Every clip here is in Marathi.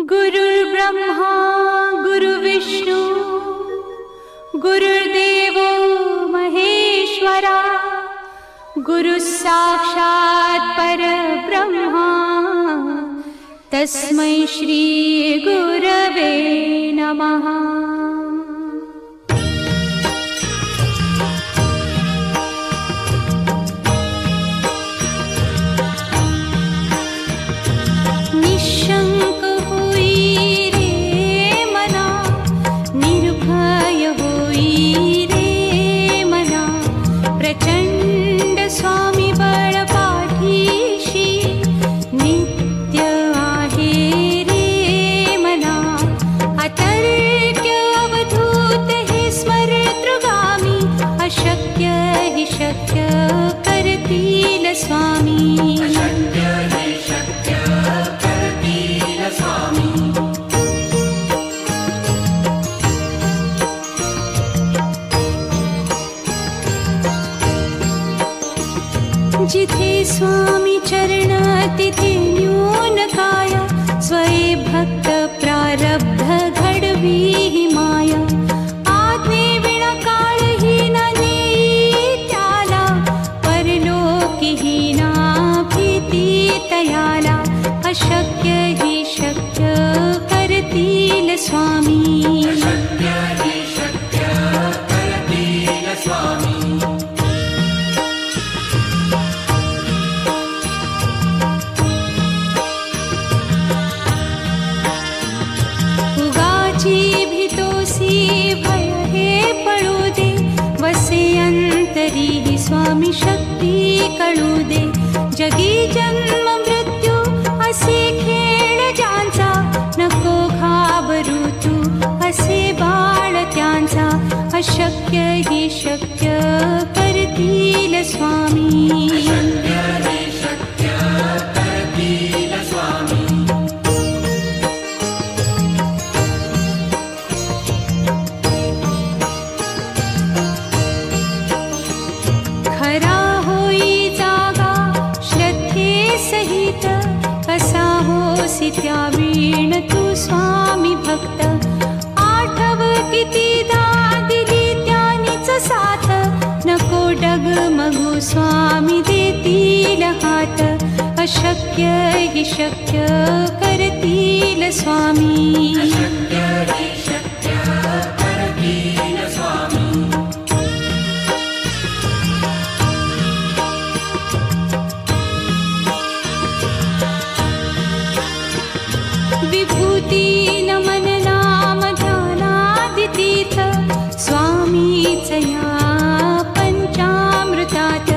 गुरुर्ब्रह्मा गुरुविष्णू गुरुर्देवो महेश्वरा गुरुः साक्षात् परब्रह्मा तस्मै श्री गुरवे नमः। निशंक होई रे मना, निर्भय होई रे मना, प्रचंड स्वामी बळ पाठीशी नित्य आहे रे मना। अतर्क्य अवधूत हे स्मरतृगामी, अशक्य हि शक्य करतील स्वामी। जिथे स्वामी चरण तिथे न्यून काया, स्वये भक्त प्रारब्ध घडवी ही माया। आज्ञे विना काळही न नेई त्याला, परलोकी ही ना भीती तयाला। अशक्य ही शक्य करतील स्वामी। भय हे पळू दे, वसे अंतरी ही स्वामी शक्ती कळू दे। जगी जन्म मृत्यू असे खेळ ज्यांचा, नको घाबरू तू असे बाळ त्यांचा। अशक्य ही शक्य करतील स्वामी। खरा होई जागा श्रद्धे सहित, कसा होसी त्या वीण तू स्वामी भक्त। आठव कितीदा दिली त्यानीच साथ, नको डगमगू स्वामी देतील हात। अशक्य हि शक्य करतील स्वामी। विभूती नमन नाम ध्यानादितीर्थ, स्वामीच या पंचामृतात।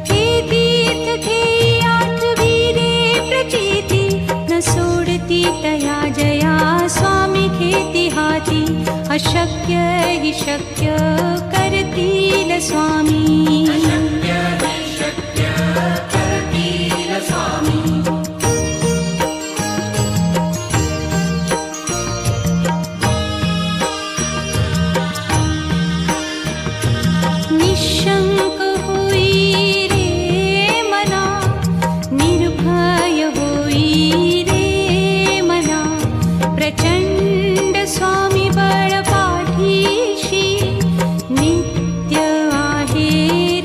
हे तीर्थ घेई आठवी रे प्रचिती, न सोडती तया जया स्वामी घेती हाती। अशक्य हि शक्य करतील स्वामी। निशंक होई रे मना, निर्भय होई रे मना, प्रचंड स्वामी बळ पाठीशी नित्य आहे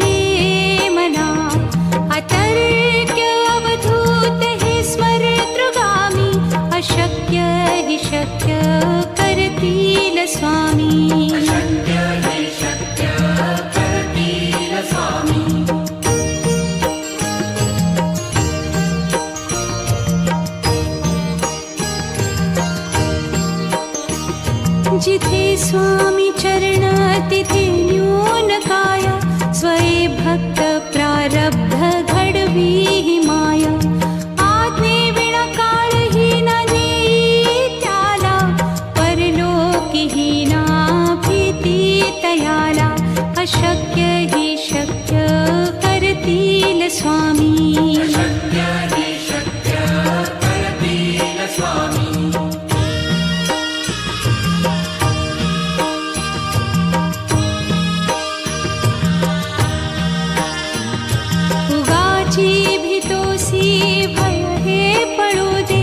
रे मना। अतर्क्य अवधूत हे स्मरतृगामी, अशक्य हि शक्य करतील स्वामी। जिथे स्वामी चरण तिथे न्यून काया, स्वये भक्त प्रारब्ध घडवी ही माया। आज्ञे विना काळही न नेई त्याला, परलोकी ही ना भीती तयाला। अशक्य ही शक्य करतील स्वामी। भय हे पळू दे,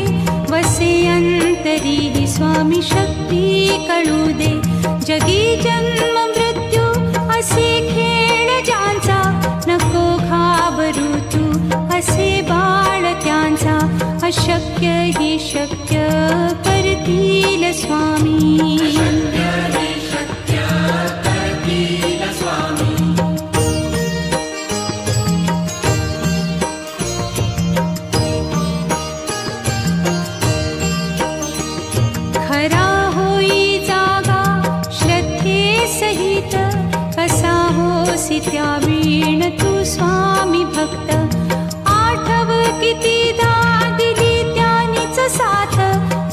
वसे अंत अंतरी स्वामी शक्ती कळू दे. जगी जन्म मृत्यू असे खेळ ज्यांचा, नको घाबरू तू असे बाळ त्यांचा. अशक्य ही शक्य करतील स्वामी. खरा होई जागा श्रद्धे सहित, कसा होसी त्या वीण तू स्वामी भक्त. आठव कितीदा दिली त्यानीच साथ,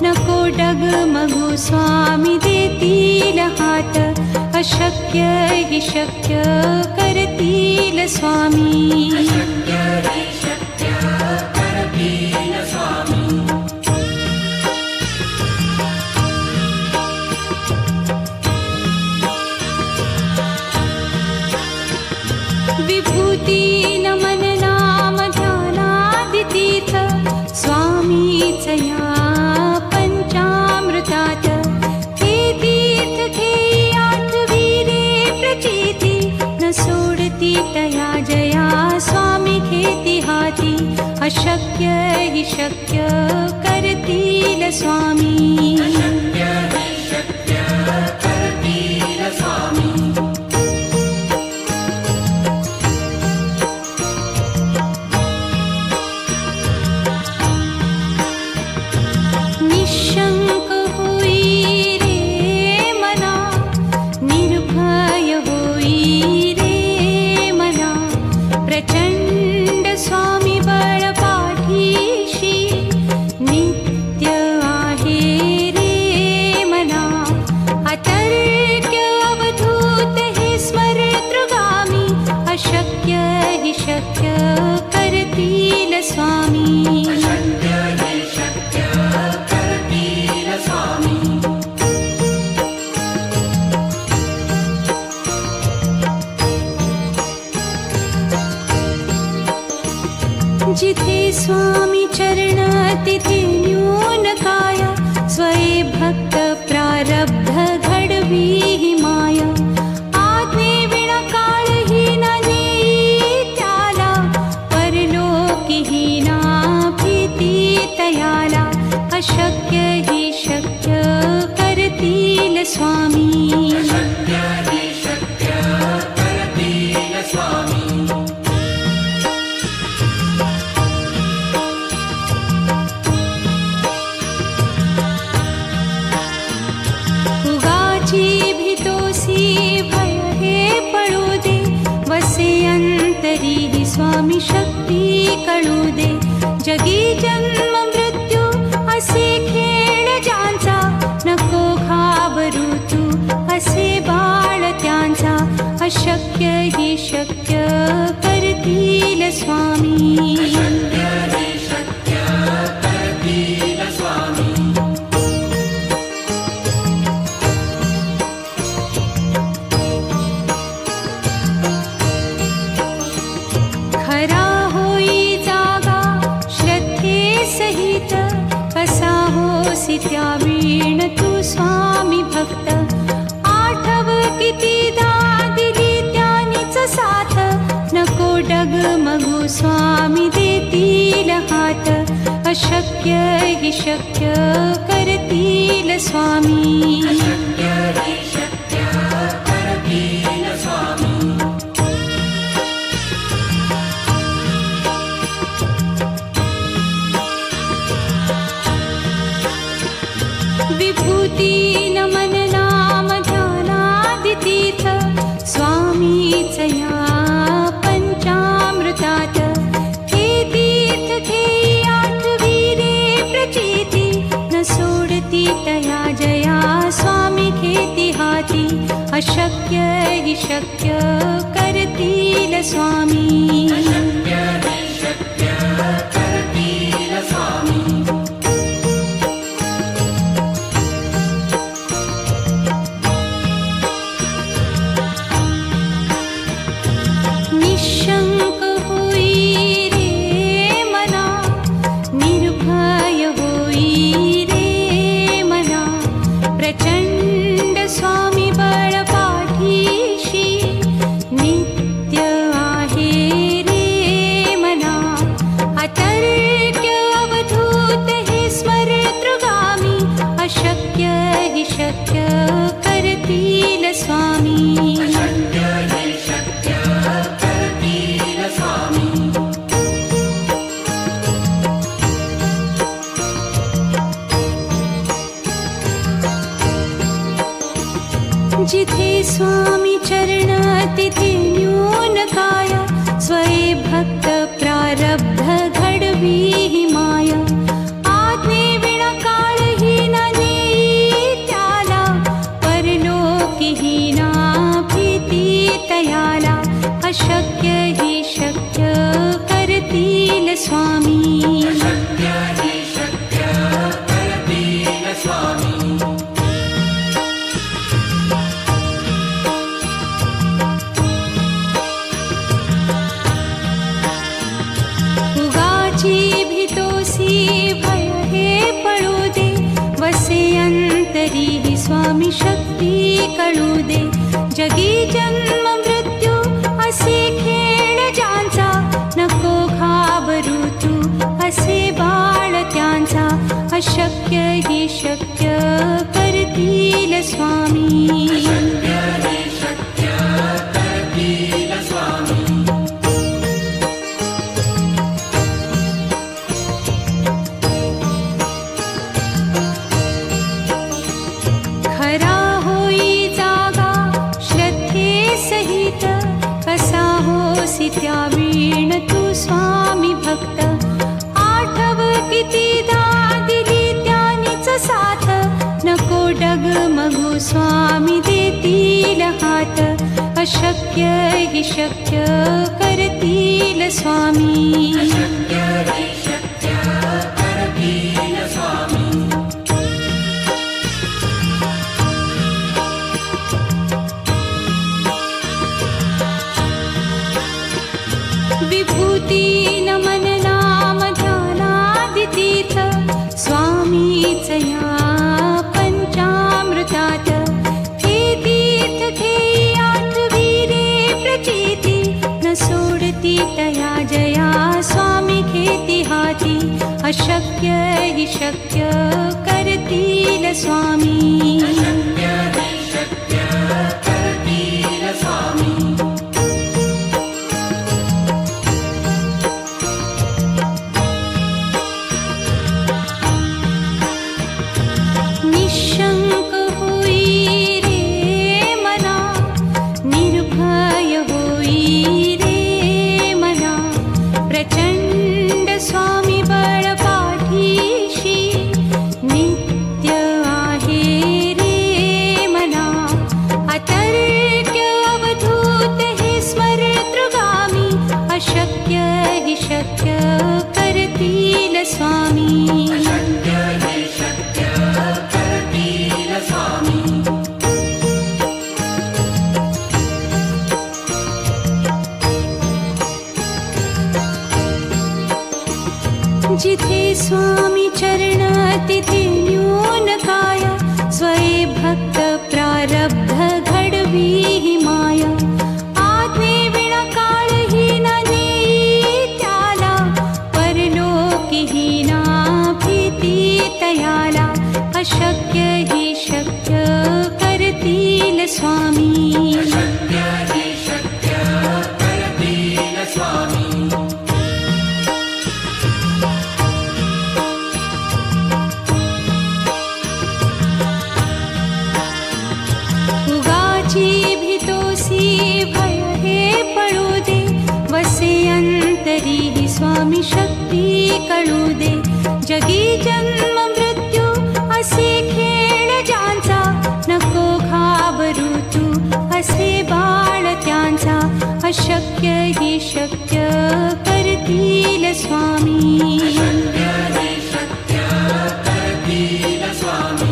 नको डगमगू स्वामी देतील हात. अशक्य ही शक्य करतील स्वामी. विभूती नमन नाम ध्यानादितीर्थ, स्वामीच या पंचामृतात. हे तीर्थ घेई आठवी रे प्रचिती, न सोडती तया जया स्वामी घेती हाती. अशक्य ही शक्य करतील स्वामी. निशंक होई रे मना, निर्भय होई रे मना. प्रचंड स्वामी बळ पाठीशी, नित्य आहे रे मना. अतर्क्य अवधूत हे स्मरतृगामी, अशक्य हि शक्य करतील स्वामी. जिथे स्वामी चरण तिथे न्यून काया, स्वये भक्त प्रारब्ध घडवी ही माया. आज्ञे विना काळही न नेई त्याला, परलोकीही ना भीती तयाला. अशक्य ही शक्य करतील स्वामी. भीतोसी भय हे पळू दे, वसे अंतरी स्वामी शक्ती कळू दे. जगी जन्म मृत्यू असे खेळ ज्यांचा, नको घाबरू तू असे बाळ त्यांचा. अशक्य ही शक्य करतील स्वामी. खरा होई जागा श्रद्धे सहित, कसा होसी त्या वीण तू स्वामी भक्त. आठव कितीदा दिली त्यानीच साथ, नको डगमगू स्वामी देतील हात. अशक्य हि शक्य करतील स्वामी. विभूती नमन नाम ध्यानादितीर्थ, स्वामीच या पंचामृतात. हे तीर्थ घेई आठवी रे प्रचिती, न सोडती तया जया स्वामी घेती हाती. अशक्य हि शक्य करतील स्वामी. निशंक होई रे मना, निर्भय होई रे हि शक्य करतील स्वामी. अशक्य हि शक्य करतील स्वामी. जिथे स्वामी चरण तिथे न्यून काय, स्वये भक्त प्रारब्ध घडवी हि माया. आज्ञे विना काळही न नेई त्याला, परलोकीही ना भीती तयाला. अशक्य हि शक्य करतील स्वामी. अशक्य हि शक्य करतील स्वामी. उगाची भीतोसी भय हे पळू दे, वसे अंतरी हि स्वामी शक्ती कळू दे. जगी जन्म मृत्यू असे खेळ ज्यांचा, नको घाबरू तू असे बाळ त्यांचा. अशक्य हि शक्य करतील स्वामी. अशक्य हि शक्य करतील स्वामी. खरा होई जागा श्रद्धे सहित, कसा होसी त्या वीण तू स्वामी भक्त. आठव कितीदा दिली त्यानीच साथ, नको डगमगू स्वामी देतील हात. अशक्य हि शक्य करतील स्वामी. अशक्य हि शक्य करतील स्वामी. विभूती नमन नाम ध्यानादितीर्थ, स्वामीच या पंचामृतात. हे तीर्थ घेई आठवी रे प्रचिती, न सोडती तया जया स्वामी घेती हाती. अशक्य हि शक्य करतील स्वामी. अशक्य हि शक्य करतील स्वामी. निशंक होई रे मना, निर्भय होई रे मना. प्रचंड स्वामी बळ पाठीशी, नित्य आहे रे मना. अतर्क्य अवधूत हे स्मरतृगामी, अशक्य हि शक्य करतील स्वामी. अशक्य हि शक्य करतील स्वामी. जिथे स्वामी चरण तिथे न्यून काय, स्वये भक्त प्रारब्ध घडवी हि माया. आज्ञे विना काळही न नेई त्याला, परलोकीही ना भीती तयाला. अशक्य हि शक्य करतील स्वामी. अशक्य हि शक्य करतील स्वामी. उगाची भीतोसी भय हे पळू दे, वसे अंतरी हि स्वामी शक्ती कळू दे. जगी जन्म मृत्यू असे खेळ ज्यांचा, नको घाबरू तू असे बाळ त्यांचा. अशक्य हि शक्य करतील स्वामी. अशक्य हि शक्य करतील स्वामी.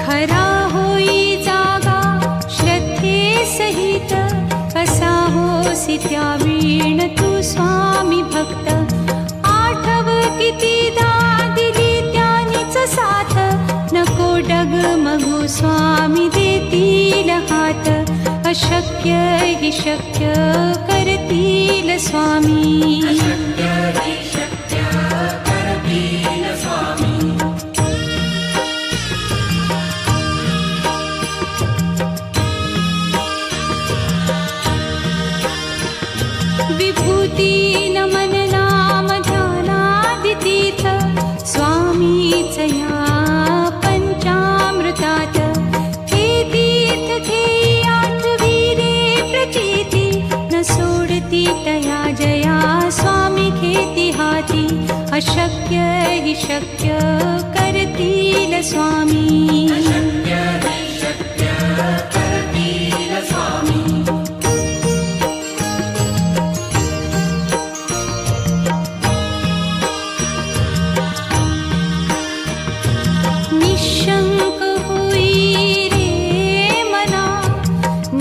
खरा होई जागा श्रद्धे सहित, कसा होसी त्या वीण तू स्वामी भक्त. आठव कितीदा दिली त्यानीच साथ, नको डगमगू स्वामी देतील हात. अशक्य हि शक्य करतील करतील स्वामी. अशक्य हि शक्य करतील स्वामी. विभूती नमन नाम ध्यानादितीर्थ स्वामीच या पंचामृतात. हे तीर्थ घेई आठविरे प्रचिती न सोडती तया जया स्वामी घेती हाती. अशक्य हि शक्य करतील स्वामी. अशक्य हि शक्य करतील स्वामी. निशंक होई रे मना,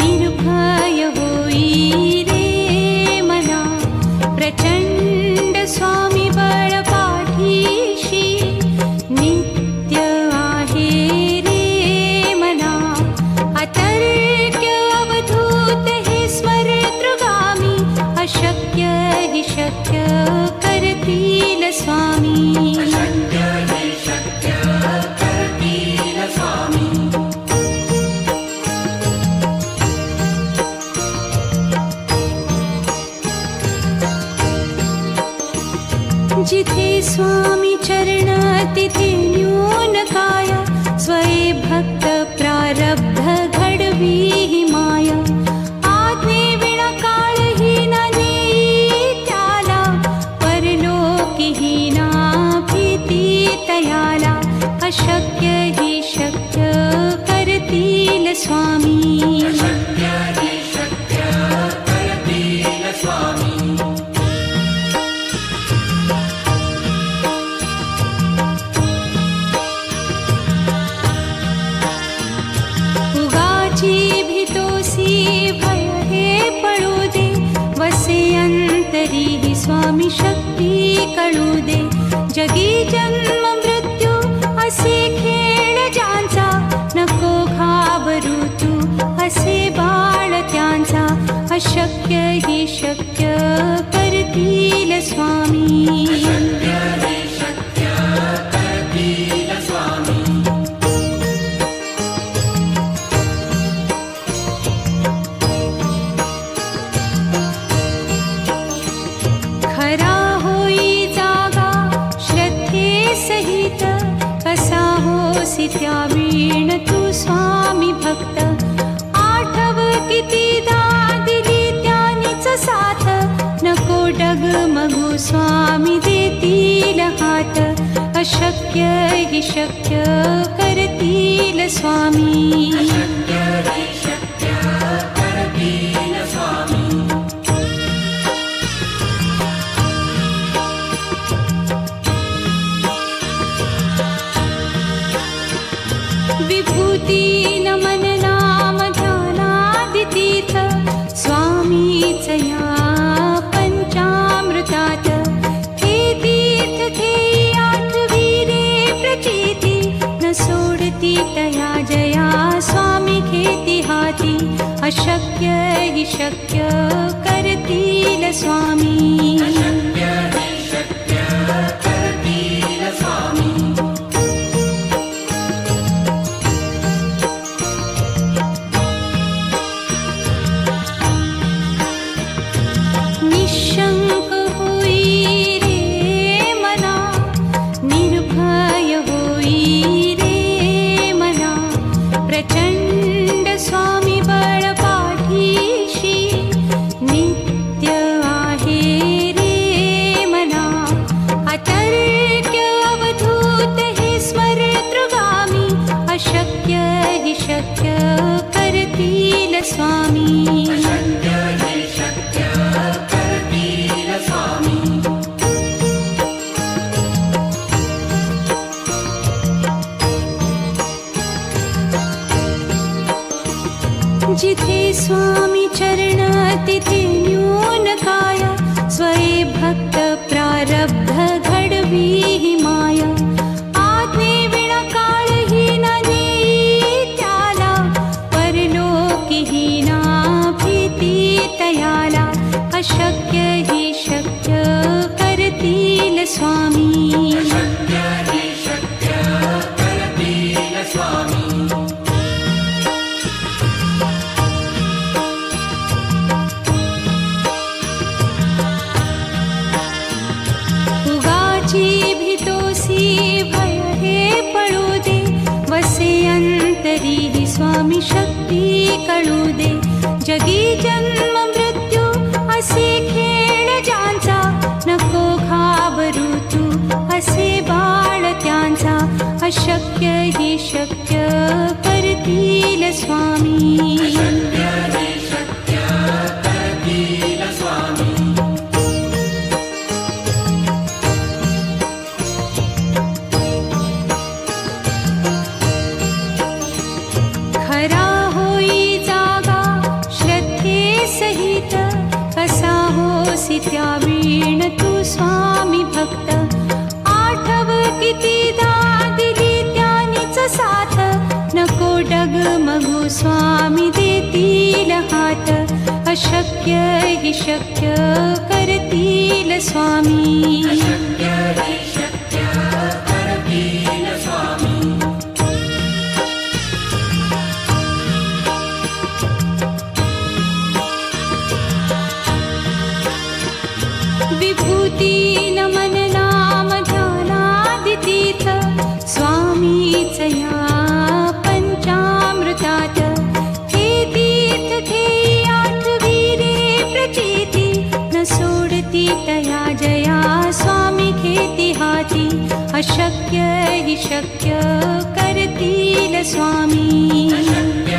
निर्भय होई रे मना. प्रचंड स्वामी बळ पाठीशी नित्य आहे रे मना. अतर्क्य अवधूत हे स्मरतृगामी. अशक्य हि शक्य करतील स्वामी. अशक्य हि शक्य करतील स्वामी. जिथे स्वामी चरण तिथे न्यून काय. स्वये भक्त प्रारब्ध घडवी हि माया. आज्ञे विना काळही न नेई त्याला. परलोकी हि ना भीती तयाला. अशक्य हि शक्य करतील स्वामी. अशक्य हि शक्य करतील स्वामी. उगाची भीतोसी भय हे पळू दे. वसे अंतरी हि स्वामी शक्ती कळू दे. जगी जन्म मृत्यू असे खेळ ज्यांचा. नको घाबरू तू असे बाळ त्यांचा. अशक्य हि शक्य करतील स्वामी. अशक्य हि शक्य करतील स्वामी. खरा होई जागा श्रद्धे सहित. कसा होसी त्या वीण तू स्वामी भक्त. आठव कितीदा दिली त्यानीच साथ. नको डगमगू स्वामी देतील हात. अशक्य हि शक्य करतील स्वामी. अशक्य हि शक्य करतील स्वामी. विभूती नमन नाम ध्यानादितीर्थ स्वामीच या पंचामृतात. हे तीर्थ घेई आठविरे प्रचिती न सोडती तया जया स्वामी घेती हाती. अशक्य हि शक्य करतील स्वामी. अशक्य हि शक्य करतील स्वामी. निशंक होई रे मना, निर्भय होई रे मना. प्रचंड स्वामी बळ पाठीशी नित्य आहे रे मना. अतर्क्य अवधूत हे स्मरतृगामी. अशक्य हि शक्य करतील स्वामी. अशक्य हि शक्य करतील स्वामी. जिथे स्वामी चरण तिथे न्यून काय. स्वये भक्त प्रारब्ध घडवी हि माया. आज्ञे विना काळही न नेई त्याला. परलोकी हि ना भीती तयाला. अशक्य स्वामी शक्ती कळू दे. जगी जन्म मृत्यू असे खेळ ज्यांचा, नको घाबरू तू असे बाळ त्यांचा. अशक्य ही शक्य करतील स्वामी. शक्य हे शक्य करतील स्वामी. खरा होई जागा श्रद्धे सहित, कसा होसी त्या वीण तू स्वामी भक्त. आठव कितीदा दिली त्यानीच साथ, नको डगमगू स्वामी देतील हात. अशक्य ही शक्य करतील स्वामी. शक्य हे शक्य करतील स्वामी. विभूती नमन नाम ध्यानादितीर्थ, स्वामीच या पंचामृतात. हे तीर्थ घेई आठवी रे प्रचिती, न सोडती तया जया स्वामी घेती हाती. अशक्य ही शक्य करतील स्वामी. शक्य